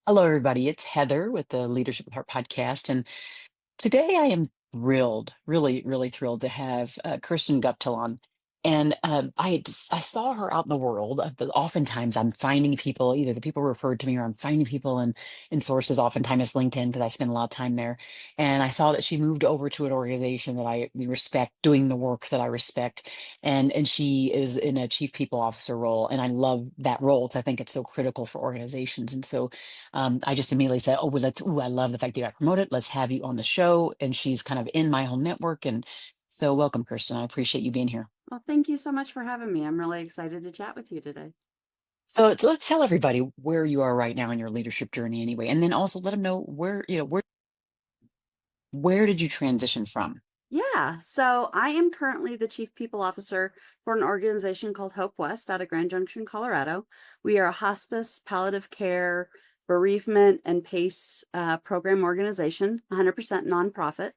Hello, everybody. It's Heather with the Leadership with Heart podcast. And today I am thrilled, really, really thrilled to have Kirstin Guptill on. And I saw her out in the world. But oftentimes I'm finding people, either the people referred to me or I'm finding people in sources, oftentimes it's LinkedIn because I spend a lot of time there. And I saw that she moved over to an organization that I respect, doing the work that I respect. And she is in a chief people officer role. And I love that role because I think it's so critical for organizations. And so I just immediately said, "Oh, well, I love the fact you got promoted. Let's have you on the show." And she's kind of in my whole network. And so, welcome, Kirsten. I appreciate you being here. Well, thank you so much for having me. I'm really excited to chat with you today. So let's tell everybody where you are right now in your leadership journey, anyway, and then also let them know where did you transition from? Yeah, so I am currently the Chief People Officer for an organization called HopeWest out of Grand Junction, Colorado. We are a hospice, palliative care, bereavement, and PACE program organization, 100% nonprofit.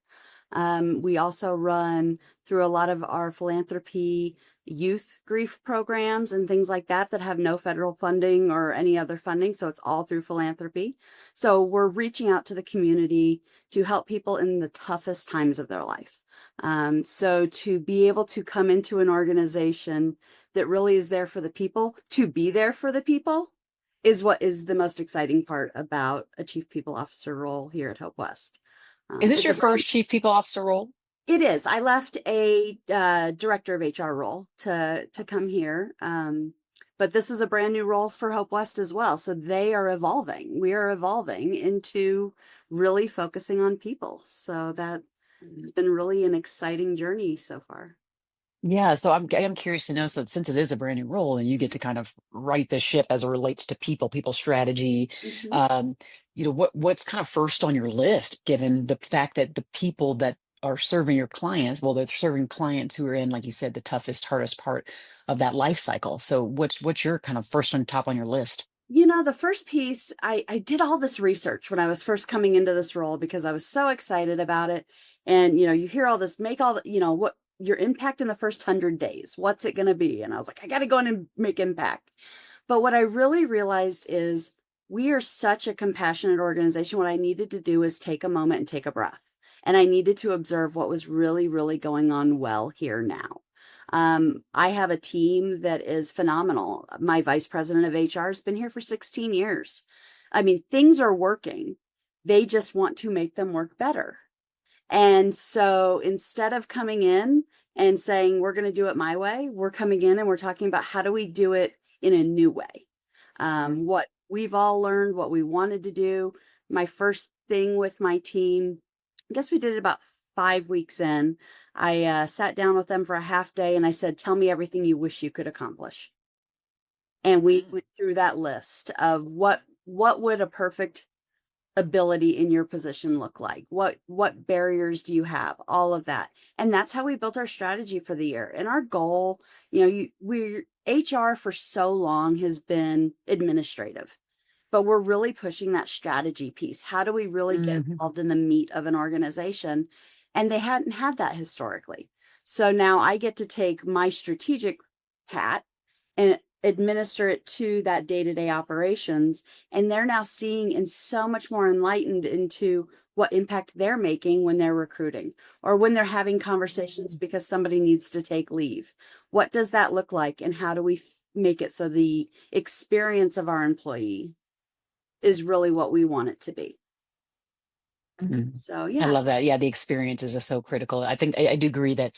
We also run through a lot of our philanthropy, youth grief programs, and things like that that have no federal funding or any other funding. So it's all through philanthropy. So we're reaching out to the community to help people in the toughest times of their life. So to be able to come into an organization that really is there for the people, to be there for the people, is what is the most exciting part about a chief people officer role here at Hope West. Is this It's your a brand. first chief people officer role? It is. I left a director of HR role to come here, but this is a brand new role for Hope West as well. So they are evolving. We are evolving into really focusing on people. So that it's been really an exciting journey so far. Yeah, so I'm curious to know. So since it is a brand new role, and you get to kind of right the ship as it relates to people strategy, Mhm. um, what's kind of first on your list, given the fact that the people that are serving your clients, well, they're serving clients who are in, like you said, the toughest, hardest part of that life cycle. So what's your kind of first on top on your list? The first piece, I did all this research when I was first coming into this role because I was so excited about it. And, you hear all this, make all the, what your impact in the first 100 days, what's it going to be? And I was like, I got to go in and make impact. But what I really realized is we are such a compassionate organization. What I needed to do is take a moment and take a breath. And I needed to observe what was really, really going on well here now. I have a team that is phenomenal. My vice president of HR has been here for 16 years. I mean, things are working. They just want to make them work better. And so instead of coming in and saying, we're going to do it my way, we're coming in and we're talking about how do we do it in a new way? What we've all learned, what we wanted to do. My first thing with my team, I guess we did it about 5 weeks in. I sat down with them for a half day and I said, tell me everything you wish you could accomplish. And we Mm. went through that list of what would a perfect ability in your position look like? What barriers do you have? All of that. And that's how we built our strategy for the year. And our goal, we HR for so long has been administrative, but we're really pushing that strategy piece. How do we really get Mhm. involved in the meat of an organization? And they hadn't had that historically. So now I get to take my strategic hat and administer it to that day-to-day operations, and they're now seeing and so much more enlightened into what impact they're making when they're recruiting or when they're having conversations because somebody needs to take leave. What does that look like, and how do we make it so the experience of our employee is really what we want it to be? Mhm. So I love yes. that. Yeah, the experiences are so critical. I think I do agree that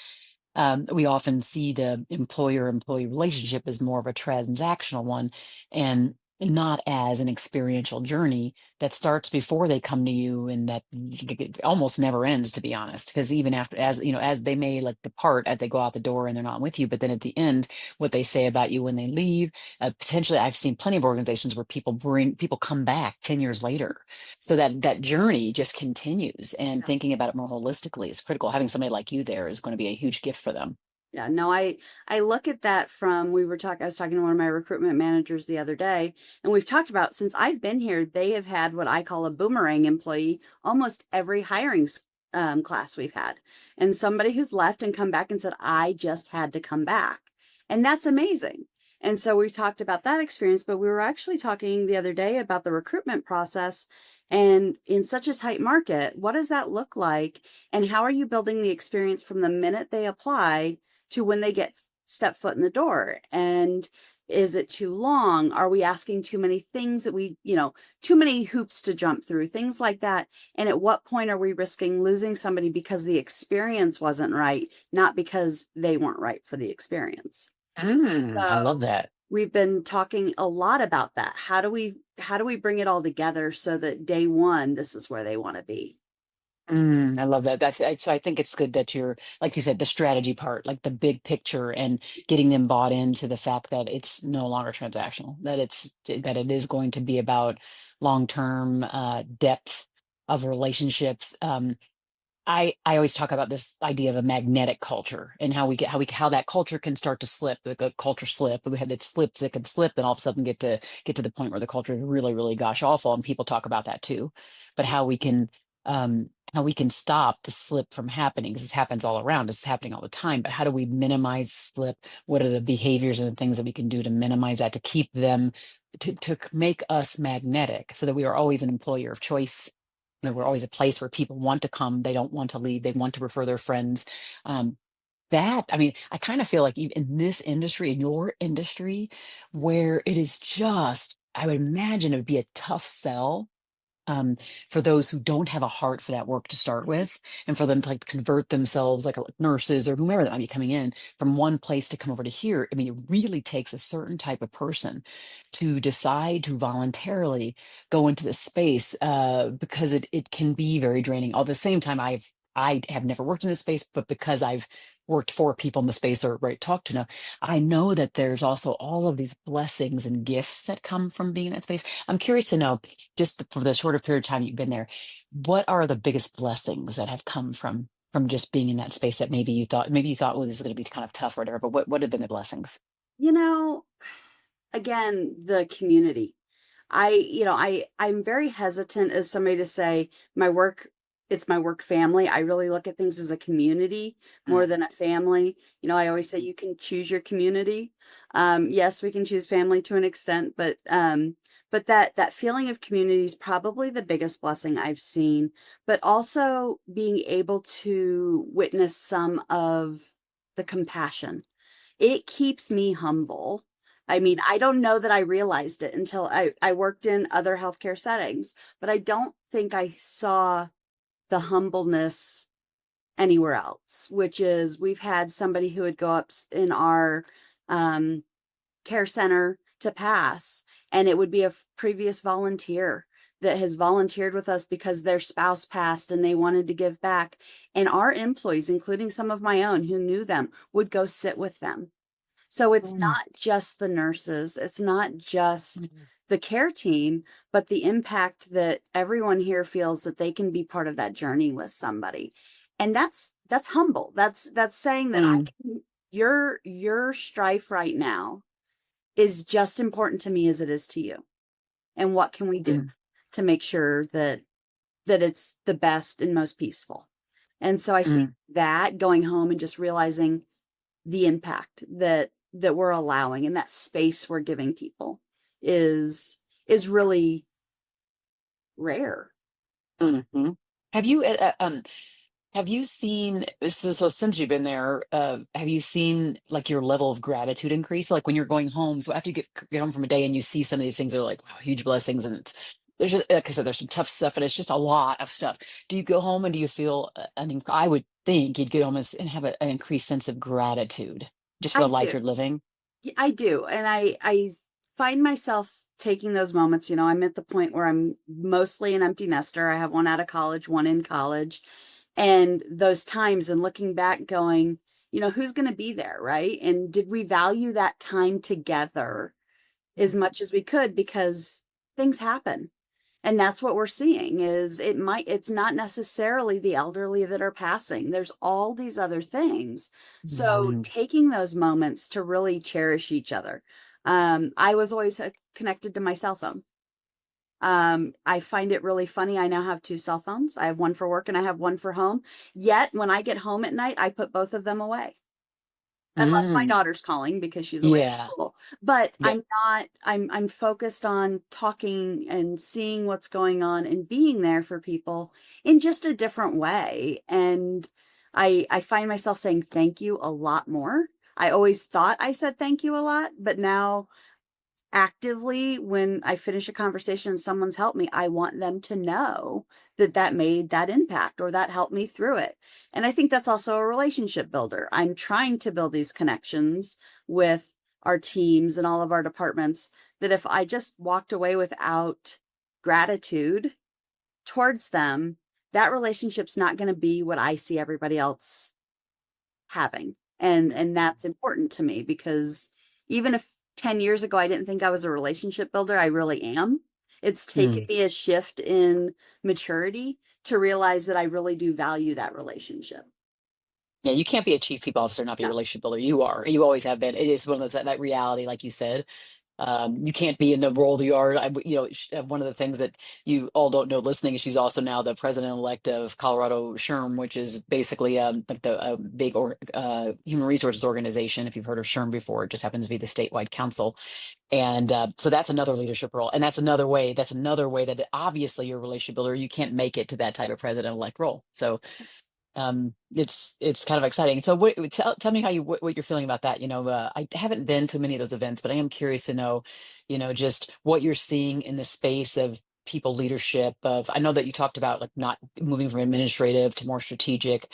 we often see the employer-employee relationship as more of a transactional one and not as an experiential journey that starts before they come to you, and that it almost never ends, to be honest, because even after, as you know, as they may like depart as they go out the door and they're not with you, but then at the end what they say about you when they leave, potentially I've seen plenty of organizations where people come back 10 years later, so that journey just continues, and Yeah. thinking about it more holistically is critical. Having somebody like you there is going to be a huge gift for them. Yeah, no, I look at that from I was talking to one of my recruitment managers the other day, and we've talked about since I've been here, they have had what I call a boomerang employee almost every class we've had. And somebody who's left and come back and said, I just had to come back. And that's amazing. And so we talked about that experience, but we were actually talking the other day about the recruitment process. And in such a tight market, what does that look like? And how are you building the experience from the minute they apply to when they get step foot in the door? And is it too long? Are we asking too many things that too many hoops to jump through, things like that? And at what point are we risking losing somebody because the experience wasn't right, not because they weren't right for the experience? I So love that. we've been talking a lot about that. How do we bring it all together so that day one, this is where they want to be? I love that. So I think it's good that you're, like you said, the strategy part, like the big picture, and getting them bought into the fact that it's no longer transactional, that it is going to be about long-term depth of relationships. I always talk about this idea of a magnetic culture, and how that culture can start to slip, like a culture slip. We had that slips that can slip, and all of a sudden get to the point where the culture is really, really gosh awful, and people talk about that too. But how we can stop the slip from happening, because this happens all around. It's happening all the time. But how do we minimize slip? What are the behaviors and the things that we can do to minimize that, to keep them, to make us magnetic, so that we are always an employer of choice. We're always a place where people want to come. They don't want to leave. They want to refer their friends. I mean, I kind of feel like even in this industry, in your industry, where it is just, I would imagine it would be a tough sell, um, for those who don't have a heart for that work to start with, and for them to like convert themselves, like nurses or whomever that might be coming in from one place to come over to here. I mean, it really takes a certain type of person to decide to voluntarily go into the space, because it can be very draining. At the same time, I have never worked in this space, but because I've worked for people in the space, or right talked to know, I know that there's also all of these blessings and gifts that come from being in that space. I'm curious to know, for the shorter period of time you've been there, what are the biggest blessings that have come from just being in that space, that maybe you thought, well, this is going to be kind of tough or whatever, but what have been the blessings? You know, again, the community. I'm very hesitant as somebody to say my work, it's my work family. I really look at things as a community Mm, more than a family. I always say you can choose your community. Yes, we can choose family to an extent, but that feeling of community is probably the biggest blessing I've seen. But also being able to witness some of the compassion, it keeps me humble. I mean, I don't know that I realized it until I worked in other healthcare settings, but I don't think I saw the humbleness anywhere else, which is we've had somebody who would go up in our um, care center to pass, and it would be a previous volunteer that has volunteered with us because their spouse passed and they wanted to give back. And our employees, including some of my own who knew them, would go sit with them. So it's mm, not just the nurses, it's not just mm, the care team, but the impact that everyone here feels that they can be part of that journey with somebody. And that's humble. That's saying that I mm, can your strife right now is just important to me as it is to you. And what can we do mm, to make sure that it's the best and most peaceful? And so I think mm, that going home and just realizing the impact that we're allowing and that space we're giving people is really rare. mhm. Have you have you seen, so since you've been there, have you seen like your level of gratitude increase? Like when you're going home, so after you get home from a day and you see some of these things that are like, wow, huge blessings, and there's just, like I said, there's some tough stuff, and it's just a lot of stuff. Do you go home and do you feel, I would think you'd get home and have an increased sense of gratitude just for I the life do. you're living? I do. And I find myself taking those moments. I'm at the point where I'm mostly an empty nester. I have one out of college, one in college. And those times and looking back going, who's going to be there, right? And did we value that time together as much as we could? Because things happen. And that's what we're seeing is it's not necessarily the elderly that are passing. There's all these other things. So Mm, taking those moments to really cherish each other. I was always connected to my cell phone. I find it really funny. I now have two cell phones. I have one for work and I have one for home. Yet when I get home at night, I put both of them away. unless my Mm. daughter's calling because she's away at Yeah. school. But Yep. I'm focused on talking and seeing what's going on and being there for people in just a different way. And I find myself saying thank you a lot more. I always thought I said thank you a lot, but now actively, when I finish a conversation and someone's helped me, I want them to know that that made that impact or that helped me through it. And I think that's also a relationship builder. I'm trying to build these connections with our teams and all of our departments that if I just walked away without gratitude towards them, that relationship's not going to be what I see everybody else having. And that's important to me because even if 10 years ago I didn't think I was a relationship builder, I really am. It's taken Mm. me a shift in maturity to realize that I really do value that relationship. Yeah, you can't be a chief people officer and not be a No. relationship builder. You are. You always have been. It is one of those that reality, like you said. You can't be in the role you are. One of the things that you all don't know listening is she's also now the president-elect of Colorado SHRM, which is basically like the big human resources organization. If you've heard of SHRM before, it just happens to be the statewide council. And so that's another leadership role. And that's another way. That's another way that obviously you're a relationship builder. You can't make it to that type of president-elect role. So it's kind of exciting. So tell me how what you're feeling about that. I haven't been to many of those events, but I am curious to know, just what you're seeing in the space of people leadership. Of I know that you talked about like not moving from administrative to more strategic,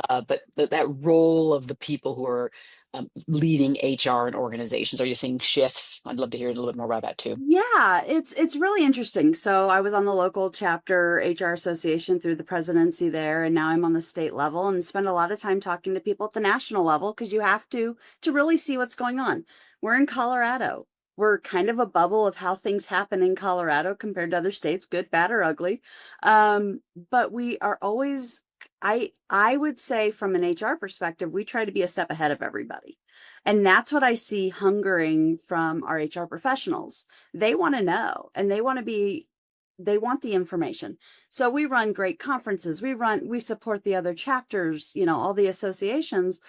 but that role of the people who are leading HR and organizations. Are you seeing shifts? I'd love to hear a little bit more about that too. Yeah, it's really interesting. So I was on the local chapter HR association through the presidency there, and now I'm on the state level and spend a lot of time talking to people at the national level because you have to really see what's going on. We're in Colorado. We're kind of a bubble of how things happen in Colorado compared to other states, good, bad, or ugly. But we are always, I would say from an HR perspective, we try to be a step ahead of everybody. And that's what I see hungering from our HR professionals. They want to know and they want the information. So we run great conferences. We support the other chapters, all the associations,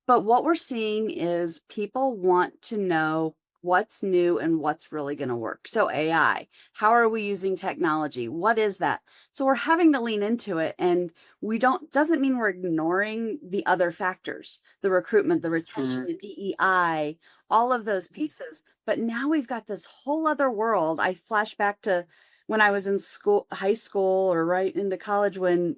but what we're seeing is people want to know what's new and what's really going to work. So AI, how are we using technology? What is that? So we're having to lean into it, and we don't doesn't mean we're ignoring the other factors, the recruitment, the retention, Mm. the DEI, all of those pieces. But now we've got this whole other world. I flash back to when I was in school, high school or right into college when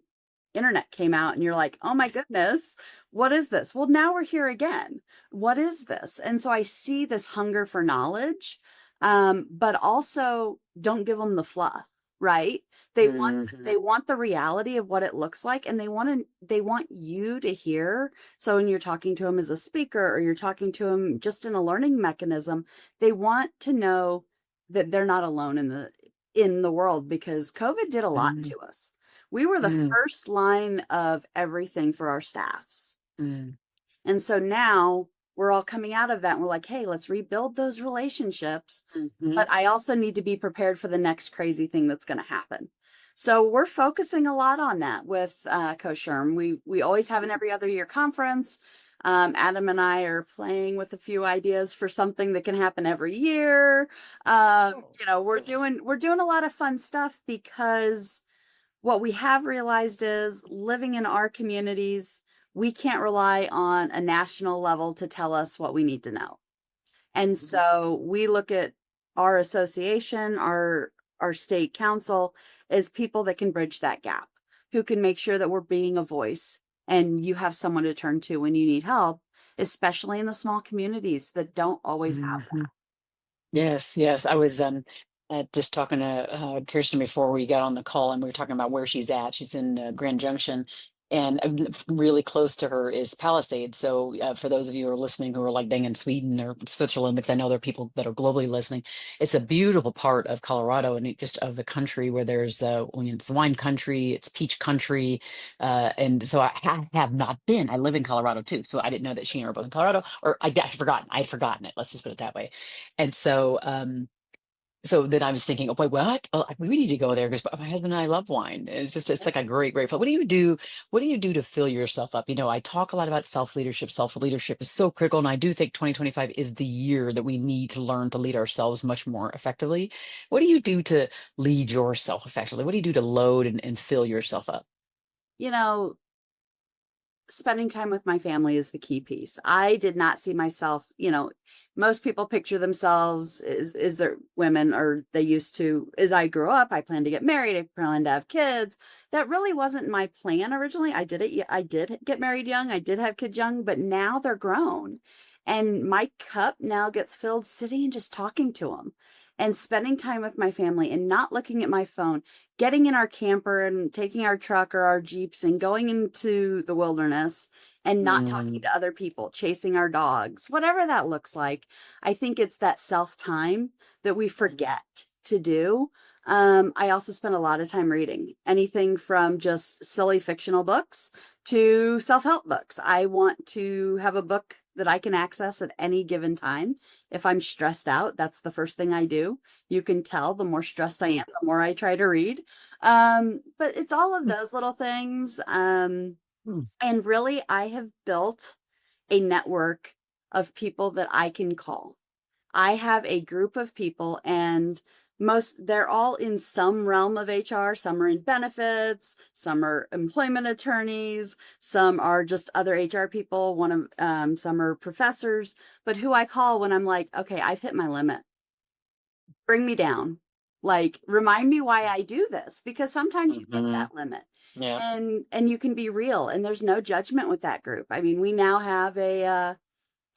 internet came out and you're like, oh my goodness, what is this? Well, now we're here again. What is this? And so I see this hunger for knowledge, but also don't give them the fluff, right? Mhm. They want the reality of what it looks like, and they want you to hear. So when you're talking to them as a speaker or you're talking to them just in a learning mechanism, they want to know that they're not alone in the world because COVID did a lot Mm. to us. We were the Mm. first line of everything for our staffs. Mm. And so now we're all coming out of that and we're like, hey, let's rebuild those relationships. Mhm. But I also need to be prepared for the next crazy thing that's going to happen. So we're focusing a lot on that with Coach Sherm. We always have an every other year conference. Adam and I are playing with a few ideas for something that can happen every year. We're doing a lot of fun stuff because what we have realized is living in our communities, we can't rely on a national level to tell us what we need to know. And so we look at our association, our state council as people that can bridge that gap, who can make sure that we're being a voice and you have someone to turn to when you need help, especially in the small communities that don't always have Mhm. Yes, yes. I was just talking to Kirsten before we got on the call, and we were talking about where she's at. She's in Grand Junction, and really close to her is Palisades. So for those of you who are listening who are like dang in Sweden or Switzerland, because I know there are people that are globally listening, it's a beautiful part of Colorado and just of the country where there's when it's wine country, it's peach country, and so have not been. I live in Colorado too, so I didn't know that she and I were both in Colorado, or I'd forgotten. I'd forgotten it. Let's just put it that way. And so So then I was thinking, "Oh, wait, what? Oh, we need to go there because my husband and I love wine." It's just it's like a great, great fun. What do you do to fill yourself up? I talk a lot about self-leadership. Self-leadership is so critical, and I do think 2025 is the year that we need to learn to lead ourselves much more effectively. What do you do to lead yourself effectively? What do you do to load and fill yourself up? You know, spending time with my family is the key piece. I did not see myself, most people picture themselves is their women, or they used to, as I grew up, I planned to get married, I planned to have kids. That really wasn't my plan originally. I did get married young, I did have kids young, but now they're grown. And my cup now gets filled sitting and just talking to them and spending time with my family and not looking at my phone, getting in our camper and taking our truck or our Jeeps and going into the wilderness and not talking Mm, to other people, chasing our dogs, whatever that looks like. I think it's that self time that we forget to do. I also spend a lot of time reading anything from just silly fictional books to self help books. I want to have a book that I can access at any given time. If I'm stressed out, that's the first thing I do. You can tell the more stressed I am, the more I try to read. But it's all of mm, those little things. mm, And really, I have built a network of people that I can call. I have a group of people, and they're all in some realm of HR. Some are in benefits, some are employment attorneys, some are just other HR people, some are professors. But who I call when I'm like, okay, I've hit my limit, bring me down, like remind me why I do this, because sometimes you hit mhm. that limit. Yeah. And you can be real, and there's no judgment with that group. I mean, we now have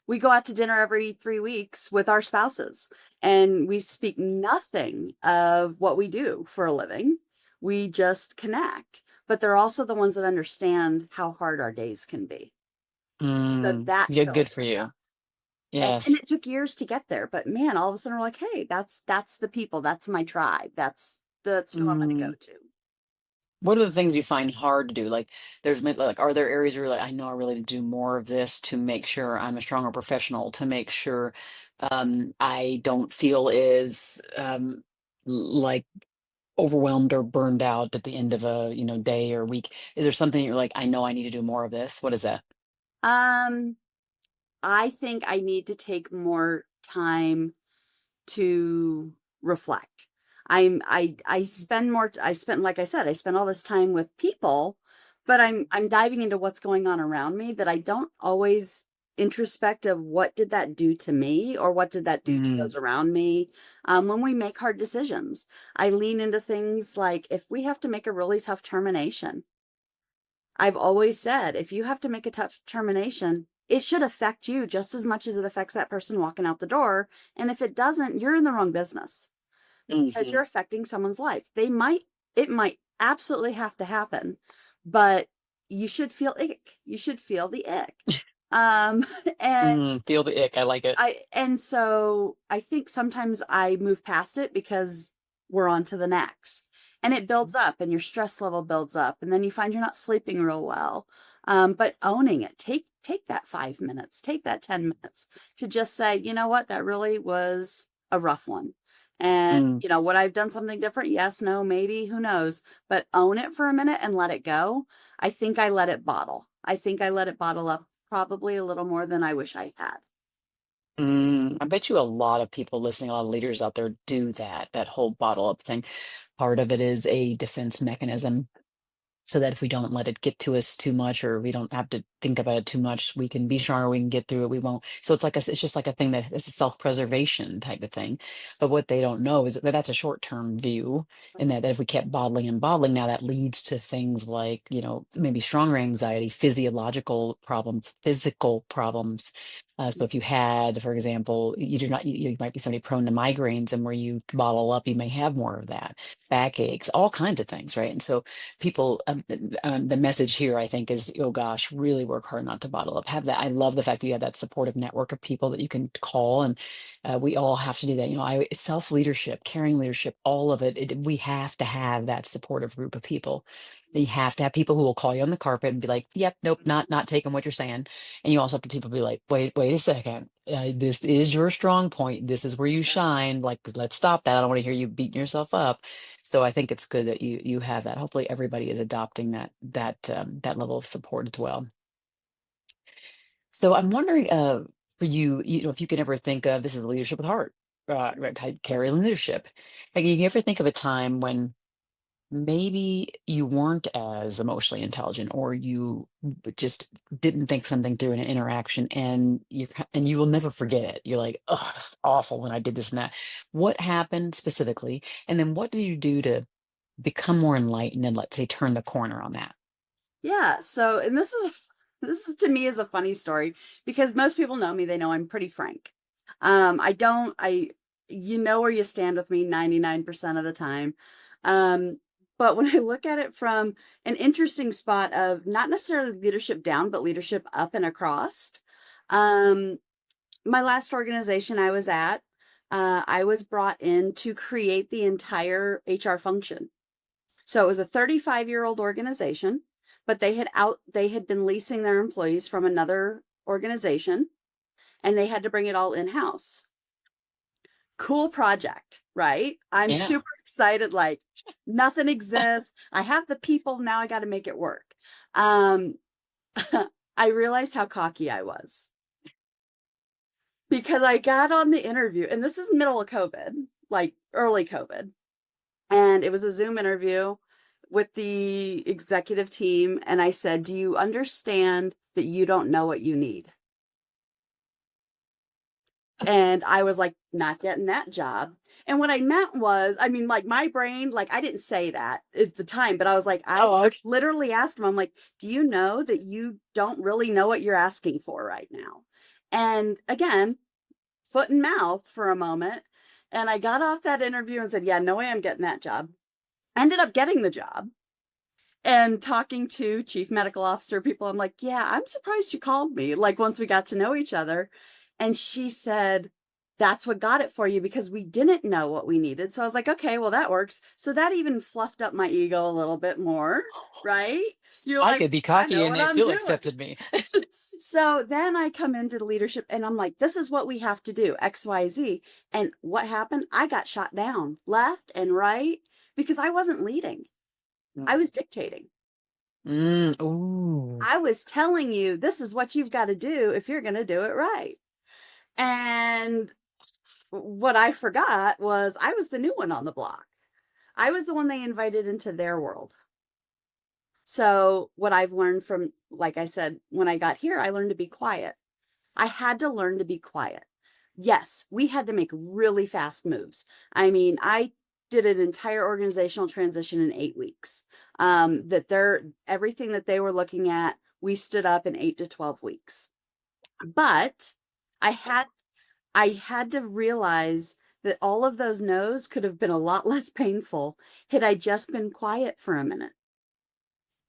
we go out to dinner every 3 weeks with our spouses, and we speak nothing of what we do for a living. We just connect, but they're also the ones that understand how hard our days can be. So that Yeah, good fills for me you. up. And Yes. it took years to get there, but man, all of a sudden we're like, hey, that's the people, that's my tribe, that's who I'm going to go Mm. to. What are the things you find hard to do? Are there areas where you're like, I know I really need to do more of this to make sure I'm a stronger professional, to make sure I don't feel as like overwhelmed or burned out at the end of a, day or week. Is there something you're like, I know I need to do more of this? What is that? Um, I think I need to take more time to reflect. I spend more I spend like I said, I spend all this time with people, but I'm diving into what's going on around me that I don't always introspect of what did that do to me or what did that do to Mm, those around me. When we make hard decisions, I lean into things like if we have to make a really tough termination. I've always said if you have to make a tough termination, it should affect you just as much as it affects that person walking out the door. And if it doesn't, you're in the wrong business because hmm you're affecting someone's life. It might absolutely have to happen, but you should feel ick. You should feel the ick. Um, and Feel the ick. I like it. so I think sometimes I move past it because we're on to the next. And it builds up and your stress level builds up and then you find you're not sleeping real well. But owning it, take that 5 minutes, take that 10 minutes to just say, you know what, that really was a rough one. And Mm, would I have done something different? Yes, no, maybe, who knows? But own it for a minute and let it go. I think I let it bottle. I think I let it bottle up probably a little more than I wish I had. I bet you a lot of people listening, a lot of leaders out there do that whole bottle up thing. Part of it is a defense mechanism so that if we don't let it get to us too much or we don't have to think about it too much, we can be stronger, we can get through it, we won't. So it's just like a thing that it's a self-preservation type of thing. But what they don't know is that that's a short-term view, and that if we kept bottling and bottling, now that leads to things like, maybe stronger anxiety, physiological problems, physical problems. So if you had, for example, you do not, you might be somebody prone to migraines, and where you bottle up, you may have more of that, backaches, all kinds of things, right? And so people the message here I think is, oh gosh, really work hard not to bottle up, have that. I love the fact that you have that supportive network of people that you can call, and we all have to do that. I self leadership, caring leadership, all of it, we have to have that supportive group of people. You have to have people who will call you on the carpet and be like, "Yep, nope, not taking what you're saying." And you also have to people be like, wait a second. This is your strong point. This is where you Yeah. shine. Like, let's stop that. I don't want to hear you beating yourself up." So I think it's good that you have that. Hopefully everybody is adopting that level of support as well. So I'm wondering, for you, if you can ever think of this is leadership with heart, right, type carry leadership. Like, you ever think of a time when maybe you weren't as emotionally intelligent, or you just didn't think something through in an interaction, and and you will never forget it. You're like, "Oh, it's awful when I did this and that." What happened specifically? And then what did you do to become more enlightened and, let's say, turn the corner on that? Yeah, so and this is to me is a funny story because most people know me, they know I'm pretty frank. I don't I You know where you stand with me 99% of the time. Um, but when I look at it from an interesting spot of not necessarily leadership down, but leadership up and across, um, my last organization I was at, I was brought in to create the entire HR function. So it was a 35-year-old organization, but they had been leasing their employees from another organization, and they had to bring it all in-house. Cool project, right? I'm Yeah. super excited, like nothing exists. I have the people, now I got to make it work. Um I realized how cocky I was because I got on the interview, and this is middle of COVID, like early COVID. And it was a Zoom interview with the executive team. And I said, "Do you understand that you don't know what you need?" And I was like, "Not getting that job." And what I meant was, I mean, like my brain, like I didn't say that at the time, but I was like, I Oh, okay. literally asked him, I'm like, "Do you know that you don't really know what you're asking for right now?" And again, foot and mouth for a moment. And I got off that interview and said, "Yeah, no way I'm getting that job." I ended up getting the job. And talking to chief medical officer people, I'm like, "Yeah, I'm surprised you called me." Like once we got to know each other. And she said, "That's what got it for you because we didn't know what we needed." So I was like, "Okay, well, that works." So that even fluffed up my ego a little bit more, right? You're I like, could be "I cocky know and what they I'm still doing." accepted me. So then I come into leadership and I'm like, "This is what we have to do, XYZ." And what happened? I got shot down left and right because I wasn't leading, I was dictating. Ooh. I was telling you, this is what you've got to do if you're going to do it right. And what I forgot was I was the new one on the block. I was the one they invited into their world. So, what I've learned from, like I said, when I got here, I learned to be quiet. I had to learn to be quiet. Yes, we had to make really fast moves. I mean, I did an entire organizational transition in 8 weeks. That they're everything that they were looking at, we stood up in 8 to 12 weeks. But I had I had to realize that all of those no's could have been a lot less painful had I just been quiet for a minute.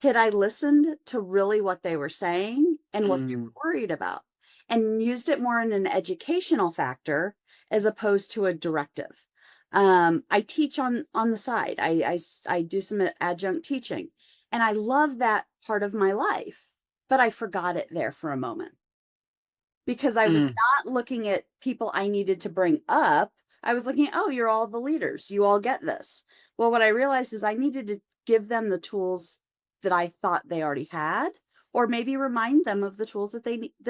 Had I listened to really what they were saying and what they Mm. were worried about and used it more in an educational factor as opposed to a directive. I teach on the side. I do some adjunct teaching, and I love that part of my life, but I forgot it there for a moment because I was Mm. not looking at people I needed to bring up. I was looking at, "Oh, you're all the leaders. You all get this." Well, what I realized is I needed to give them the tools that I thought they already had, or maybe remind them of the tools that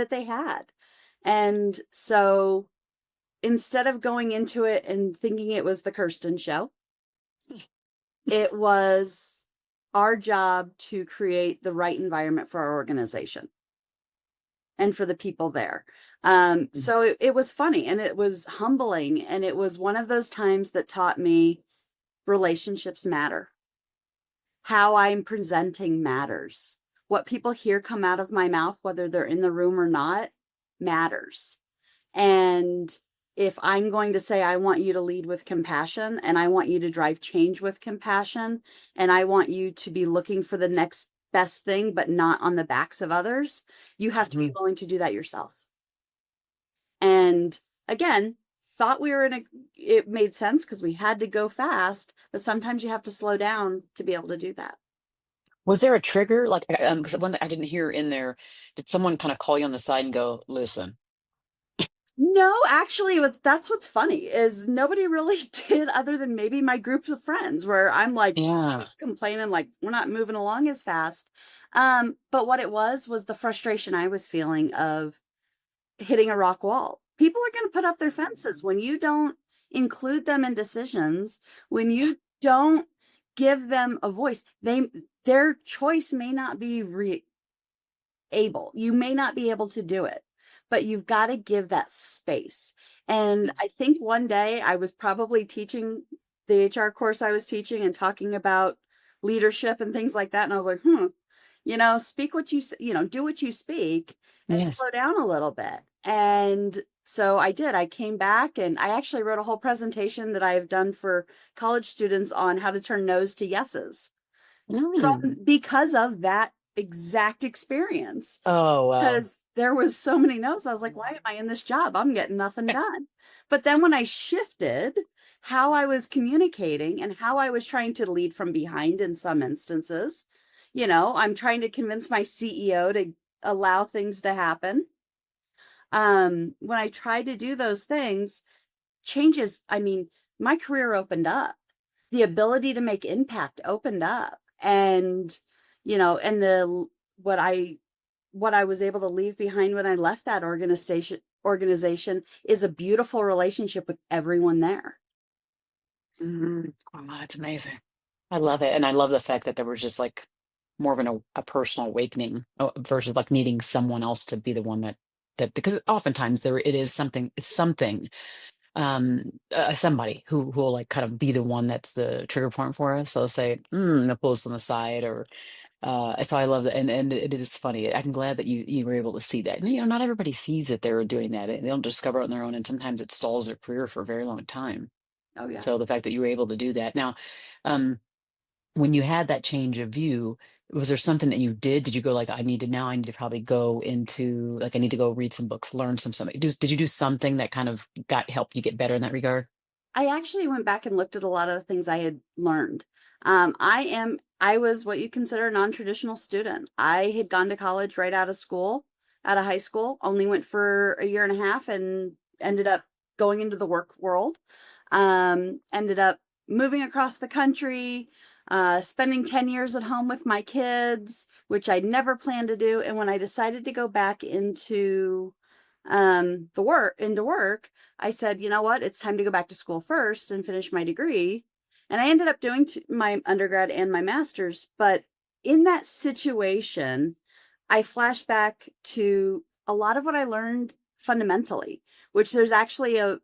they had. And so instead of going into it and thinking it was the Kirstin show, it was our job to create the right environment for our organization and for the people there. Mm. So it was funny and it was humbling. And it was one of those times that taught me relationships matter. How I'm presenting matters. What people hear come out of my mouth, whether they're in the room or not, matters. And if I'm going to say, I want you to lead with compassion and I want you to drive change with compassion and I want you to be looking for the next best thing, but not on the backs of others, you have to be Mhm. willing to do that yourself. And again, thought we were it made sense because we had to go fast, but sometimes you have to slow down to be able to do that. Was there a trigger? Like, 'cause one that I didn't hear in there, did someone kinda call you on the side and go, "Listen." No, actually, that's what's funny is nobody really did other than maybe my groups of friends where I'm like Yeah. complaining like we're not moving along as fast. But what it was the frustration I was feeling of hitting a rock wall. People are going to put up their fences when you don't include them in decisions, when Yeah. you don't give them a voice. Their choice may not be able. You may not be able to do it, but you've got to give that space. And Mm. I think one day I was probably teaching the HR course I was teaching and talking about leadership and things like that. And I was like, speak what do what you speak and Yes. slow down a little bit. And so I did. I came back and I actually wrote a whole presentation that I have done for college students on how to turn no's to yeses Mm. because of that exact experience. Oh, wow. Because there was so many no's. I was like, why am I in this job? I'm getting nothing done. But then when I shifted how I was communicating and how I was trying to lead from behind in some instances, I'm trying to convince my CEO to allow things to happen. When I tried to do those things, changes, I mean, my career opened up. The ability to make impact opened up. And, and the what I was able to leave behind when I left that organization is a beautiful relationship with everyone there. Mhm. Oh, that's amazing. I love it, and I love the fact that there was just, like, more of a personal awakening, versus, like, needing someone else to be the one that because oftentimes there it is something, somebody who will, like, kind of be the one that's the trigger point for us. So say, they'll pull us on the side or, so I love that, and it is funny. I'm glad that you were able to see that. And, not everybody sees that they're doing that, and they'll discover it on their own, and sometimes it stalls their career for a very long time. Oh yeah. So the fact that you were able to do that. Now, um, when you had that change of view, was there something that you did? Did you go like, I need to probably go into like I need to go read some books, learn something. Did you do something that kind of got helped you get better in that regard? I actually went back and looked at a lot of the things I had learned. I was what you consider a non-traditional student. I had gone to college right out of school, out of high school, only went for a year and a half and ended up going into the work world. Ended up moving across the country, spending 10 years at home with my kids, which I never planned to do. And when I decided to go back into work, I said, you know what? It's time to go back to school first and finish my degree. And I ended up doing my undergrad and my master's. But in that situation, I flashed back to a lot of what I learned fundamentally, which there's actually a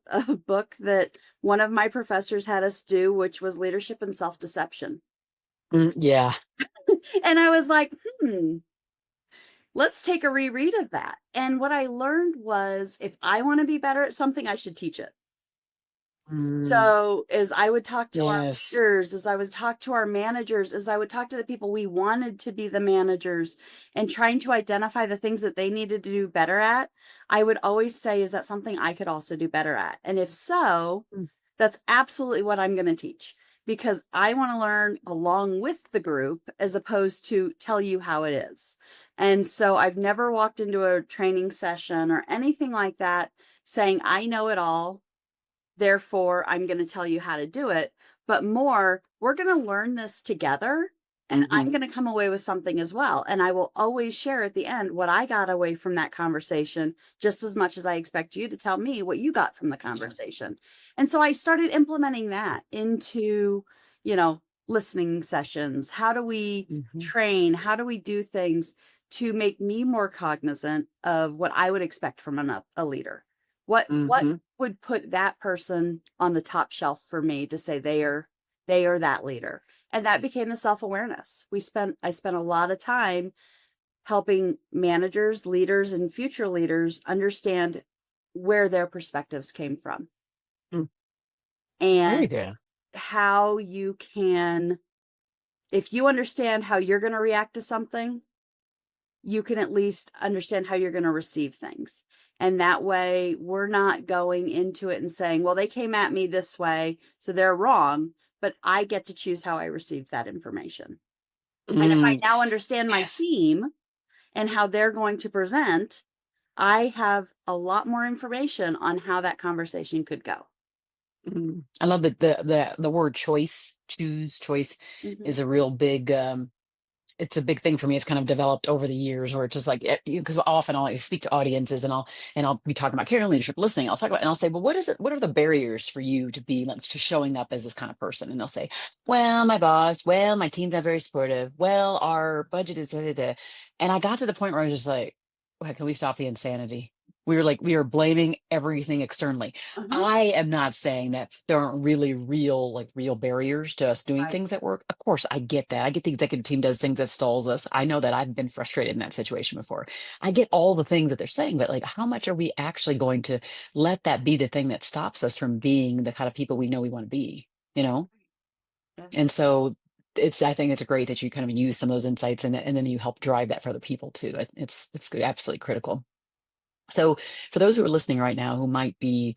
book that one of my professors had us do, which was leadership and self-deception. Yeah. And I was like, let's take a reread of that. And what I learned was if I want to be better at something, I should teach it. Mm, So, as I would talk to our yes. leaders, as I would talk to our managers, as I would talk to the people we wanted to be the managers and trying to identify the things that they needed to do better at, I would always say, is that something I could also do better at? And if so, Mm, that's absolutely what I'm going to teach because I want to learn along with the group as opposed to tell you how it is. And so I've never walked into a training session or anything like that saying, I know it all. Therefore, I'm going to tell you how to do it. But more, we're going to learn this together. And I'm mhm, going to come away with something as well. And I will always share at the end what I got away from that conversation, just as much as I expect you to tell me what you got from the yeah. conversation. And so I started implementing that into, listening sessions. How do we Mhm, train? How do we do things to make me more cognizant of what I would expect from a leader? What mhm, would put that person on the top shelf for me to say they are that leader? And that became the self-awareness. I spent a lot of time helping managers, leaders, and future leaders understand where their perspectives came from mm. Very and good. how you can, if you understand how you're going to react to something, you can at least understand how you're going to receive things. And that way, we're not going into it and saying, well, they came at me this way, so they're wrong, but I get to choose how I receive that information. And if I Mm, now understand my yes. team and how they're going to present, I have a lot more information on how that conversation could go. I love that the word choice, choose, choice Mhm. is a real big it's a big thing for me. It's kind of developed over the years where it's just like because often I'll speak to audiences and I'll be talking about career leadership, listening. I'll talk about and I'll say, well, what is it? What are the barriers for you to be like to showing up as this kind of person? And they'll say, well, my boss, well, my team's not very supportive, well, our budget is da, da, da. And I got to the point where I was just like, okay, can we stop the insanity? We are blaming everything externally. Uh-huh. I am not saying that there aren't really real, like real barriers to us doing Right. things at work. Of course, I get that. I get the executive team does things that stalls us. I know that I've been frustrated in that situation before. I get all the things that they're saying, but like, how much are we actually going to let that be the thing that stops us from being the kind of people we know we want to be, you know? Yeah. And so I think it's great that you kind of use some of those insights and then you help drive that for other people too. It's absolutely critical. So for those who are listening right now who might be,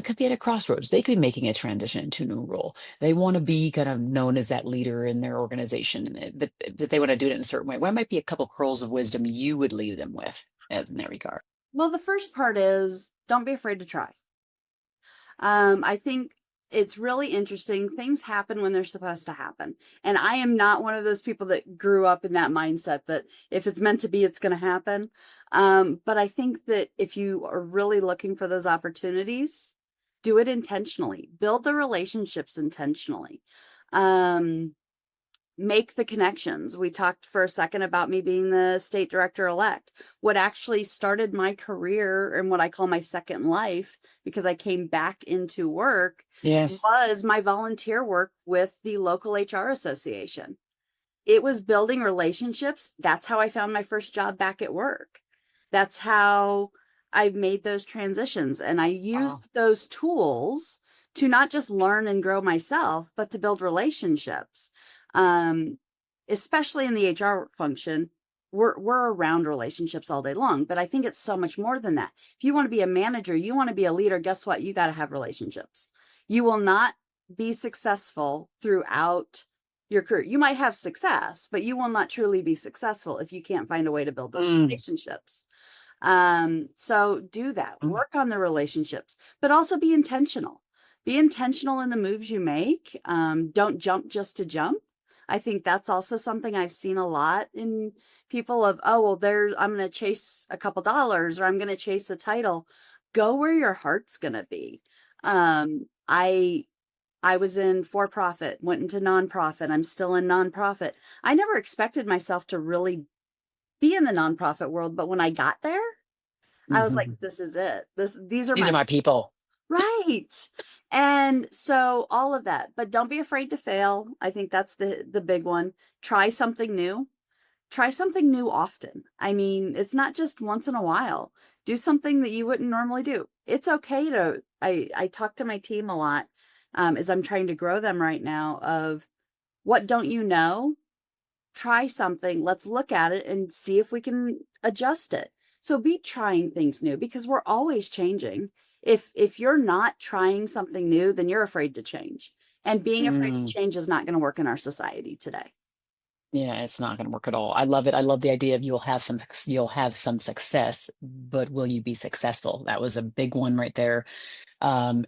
could be at a crossroads, they could be making a transition into a new role. They want to be kind of known as that leader in their organization, but they want to do it in a certain way. What might be a couple pearls of wisdom you would leave them with in that regard? Well, the first part is don't be afraid to try. I think it's really interesting. Things happen when they're supposed to happen. And I am not one of those people that grew up in that mindset that if it's meant to be, it's going to happen. But I think that if you are really looking for those opportunities, do it intentionally, build the relationships intentionally. Um, Make the connections. We talked for a second about me being the state director elect. What actually started my career and what I call my second life, because I came back into work, Yes. was my volunteer work with the local HR association. It was building relationships. That's how I found my first job back at work. That's how I made those transitions. And I Wow. used those tools to not just learn and grow myself, but to build relationships. Um, Especially in the HR function, we're around relationships all day long, but I think it's so much more than that. If you want to be a manager, you want to be a leader, guess what? You got to have relationships. You will not be successful throughout your career. You might have success, but you will not truly be successful if you can't find a way to build those Mm, relationships. So do that, mm, work on the relationships, but also be intentional. Be intentional in the moves you make. Don't jump just to jump. I think that's also something I've seen a lot in people of, oh, well, I'm going to chase a couple dollars or I'm going to chase a title. Go where your heart's going to be. I was in for profit, went into nonprofit. I'm still in nonprofit. I never expected myself to really be in the nonprofit world, but when I got there, I was like, mhm. this is it. These are These my are my people. right. And so all of that, but don't be afraid to fail. I think that's the big one. Try something new. Try something new often. I mean, it's not just once in a while. Do something that you wouldn't normally do. It's okay to I talk to my team a lot as I'm trying to grow them right now of what don't you know? Try something. Let's look at it and see if we can adjust it. So be trying things new because we're always changing. If you're not trying something new, then you're afraid to change. And being afraid to Mm. change is not going to work in our society today. Yeah, it's not going to work at all. I love it. I love the idea of you'll have some success, but will you be successful? That was a big one right there. And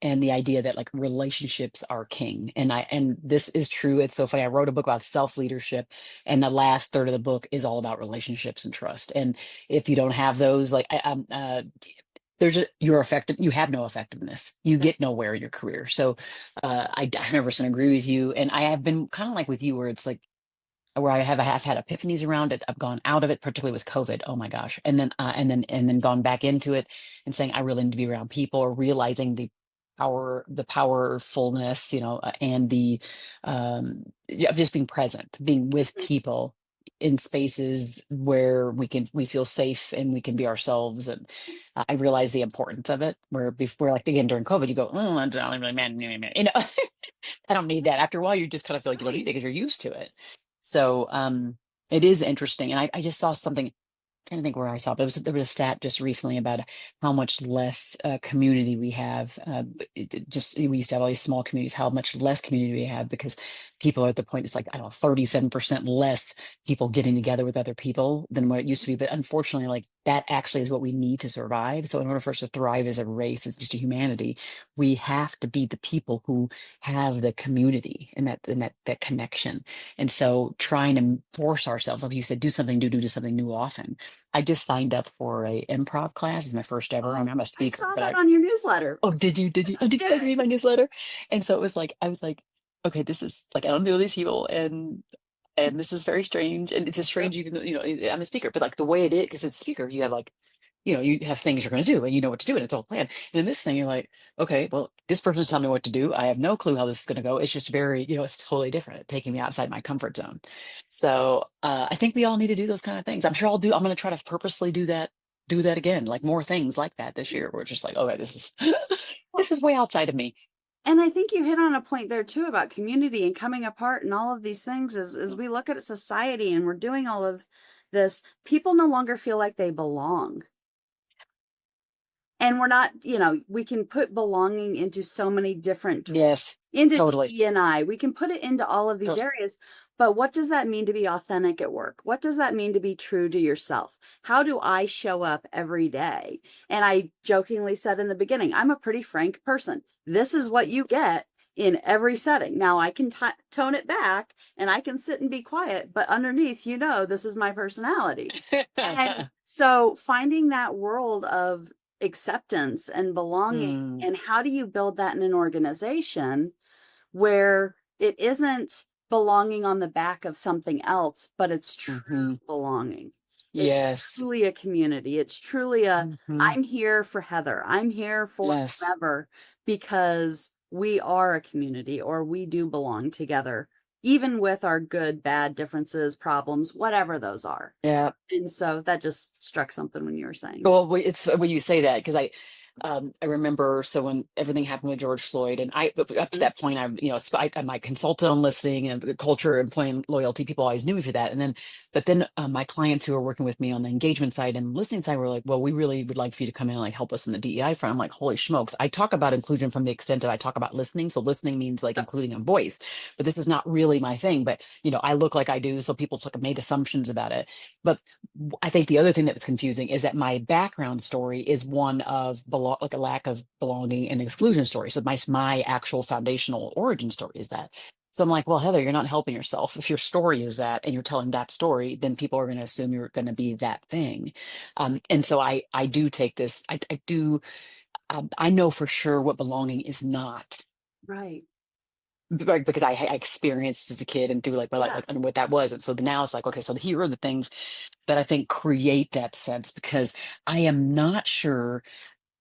the idea that like relationships are king. And this is true. It's so funny. I wrote a book about self-leadership, and the last third of the book is all about relationships and trust. And if you don't have those, like you're effective, you have no effectiveness. You Yeah. get nowhere in your career. So I 100% agree with you. And I have been kind of like with you where it's like where have had epiphanies around it. I've gone out of it, particularly with COVID. Oh my gosh. And then gone back into it and saying, I really need to be around people or realizing the powerfulness, and of just being present, being with Mhm. people in spaces where we feel safe and we can be ourselves. And I realize the importance of it where before, like again, during COVID, you go, oh, I don't really, man, I don't need that. After a while, you just kind of feel like you don't need Right. it because you're used to it. So it is interesting. And I just saw something. trying to think where I saw it, but there was a stat just recently about how much less community we have. Just we used to have all these small communities, how much less community we have because people are at the point it's like I don't know 37% less people getting together with other people than what it used to be. But unfortunately, like that actually is what we need to survive. So in order for us to thrive as a race, as just a humanity, we have to be the people who have the community and that connection. And so trying to force ourselves, like you said, do something new, do something new often. I just signed up for a improv class. It's my first ever. I Oh, mean, I'm a I speaker, saw but that I on your newsletter. oh, did you? Did you? Oh, I did you did. read my newsletter? And so it was like I was like, okay, this is like I don't know these people, and this is very strange, and it's a Yep. strange even though I'm a speaker, but like the way it is, because it's a speaker, you have like you have things you're going to do, and you know what to do, and it's all planned. And in this thing, you're like, okay, well, this person's telling me what to do. I have no clue how this is going to go. It's just very, it's totally different. It's taking me outside my comfort zone. So I think we all need to do those kind of things. I'm sure I'll do. I'm going to try to purposely do that again, like more things like that this year. Where it's just like, okay, this is Well, this is way outside of me. and I think you hit on a point there too about community and coming apart and all of these things as we look at society and we're doing all of this, people no longer feel like they belong. And we're not, we can put belonging into so many different Yes, into totally. DEI. We can put it into all of these areas, but what does that mean to be authentic at work? What does that mean to be true to yourself? How do I show up every day? And I jokingly said in the beginning, I'm a pretty frank person. This is what you get in every setting. Now I can tone it back and I can sit and be quiet, but underneath, this is my personality. And so finding that world of acceptance and belonging, Mm, and how do you build that in an organization where it isn't belonging on the back of something else, but it's true hmm. belonging. It's Yes. truly a community. It's truly Hmm. I'm here for Heather. I'm here for Yes. whomever because we are a community or we do belong together, even with our good, bad differences, problems, whatever those are. Yeah. And so that just struck something when you were saying that. Well, it's when you say that because I remember so when everything happened with George Floyd, and up to Mhm. that point, I'm my consultant on listening and the culture, employee loyalty. People always knew me for that, and then but then my clients who are working with me on the engagement side and listening side were like, well, we really would like for you to come in and like help us in the DEI front. I'm like, holy smokes! I talk about inclusion from the extent that I talk about listening. So listening means like including a voice, but this is not really my thing. But I look like I do, so people sort of made assumptions about it. But I think the other thing that was confusing is that my background story is one of like a lack of belonging and exclusion story. So my actual foundational origin story is that. So I'm like, well, Heather, you're not helping yourself. If your story is that, and you're telling that story, then people are going to assume you're going to be that thing. And so I do take this. I do. I know for sure what belonging is not. Right. Like because I experienced as a kid and through like my Yeah. like and what that was, and so now it's like okay, so here are the things that I think create that sense because I am not sure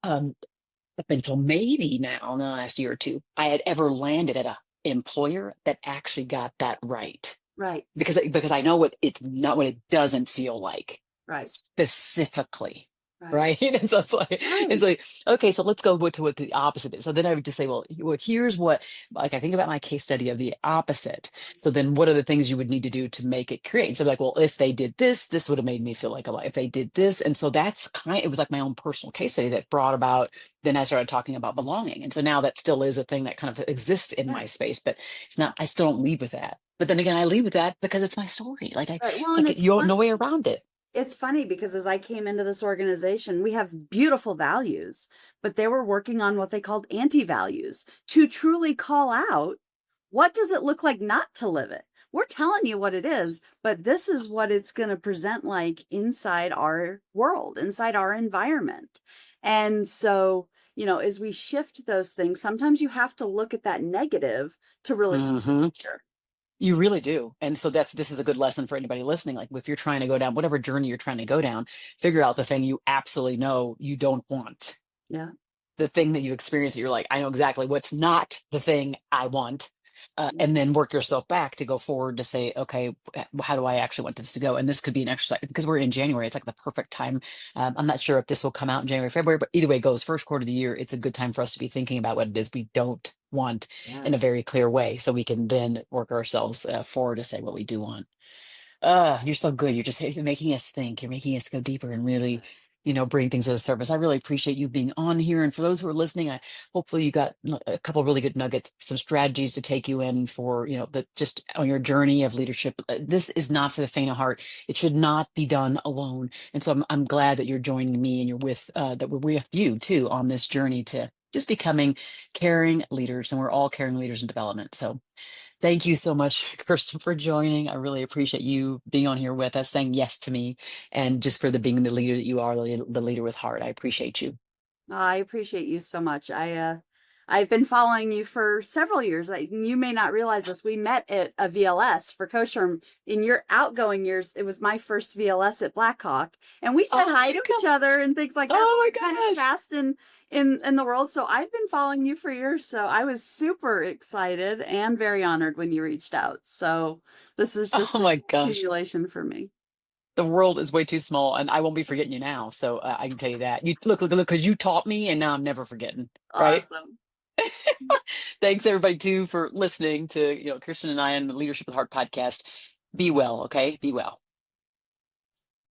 up until maybe now in the last year or two, I had ever landed at a employer that actually got that right. Right. Because I know what it's not what it doesn't feel like Right. specifically. Right. Right. And so it's Right. like, okay, so let's go to what the opposite is. So then I would just say, well, here's what like I think about my case study of the opposite. So then what are the things you would need to do to make it create? So like, well, if they did this, this would have made me feel like a lot. If they did this. And so it was like my own personal case study that brought about, then I started talking about belonging. And so now that still is a thing that kind of exists in Right. my space, but it's not, I still don't leave with that. But then again, I leave with that because it's my story. Right. Well, It's and like you don't no way around it. it's funny because as I came into this organization, we have beautiful values, but they were working on what they called anti-values to truly call out what does it look like not to live it? We're telling you what it is, but this is what it's going to present like inside our world, inside our environment. And so, as we shift those things, sometimes you have to look at that negative to really see Hmm. the picture. You really do. And so this is a good lesson for anybody listening. Like if you're trying to go down whatever journey you're trying to go down, figure out the thing you absolutely know you don't want. Yeah. The thing that you experience that you're like, I know exactly what's not the thing I want. And then work yourself back to go forward to say, okay, how do I actually want this to go? And this could be an exercise because we're in January. It's like the perfect time. I'm not sure if this will come out in January, February, but either way it goes, first quarter of the year, it's a good time for us to be thinking about what it is we don't want in a Yes. very clear way. So we can then work ourselves forward to say what we do want. You're so good. You're just making us think. You're making us go deeper and really, bring things to the surface. I really appreciate you being on here. And for those who are listening, I hopefully you got a couple really good nuggets, some strategies to take you in for, the just on your journey of leadership. This is not for the faint of heart. It should not be done alone. And so I'm glad that you're joining me and you're with that we're with you too on this journey to just becoming caring leaders. And we're all caring leaders in development. So thank you so much, Kirsten, for joining. I really appreciate you being on here with us, saying yes to me, and just for the being the leader that you are, the leader with heart. I appreciate you. I appreciate you so much. I've been following you for several years. You may not realize this. We met at a VLS for Kosher in your outgoing years. It was my first VLS at Blackhawk, and we said Oh hi my to each god! other and things like that. Oh We're kind of my gosh! fast in the world. So I've been following you for years. So I was super excited and very honored when you reached out. So this is Oh just a my gosh! continuation for me. The world is way too small, and I won't be forgetting you now. So I can tell you that. You look, because you taught me, and now I'm never forgetting. Right? Awesome. Thanks everybody too for listening to Kirsten and I on the Leadership with Heart podcast. Be well, okay? Be well.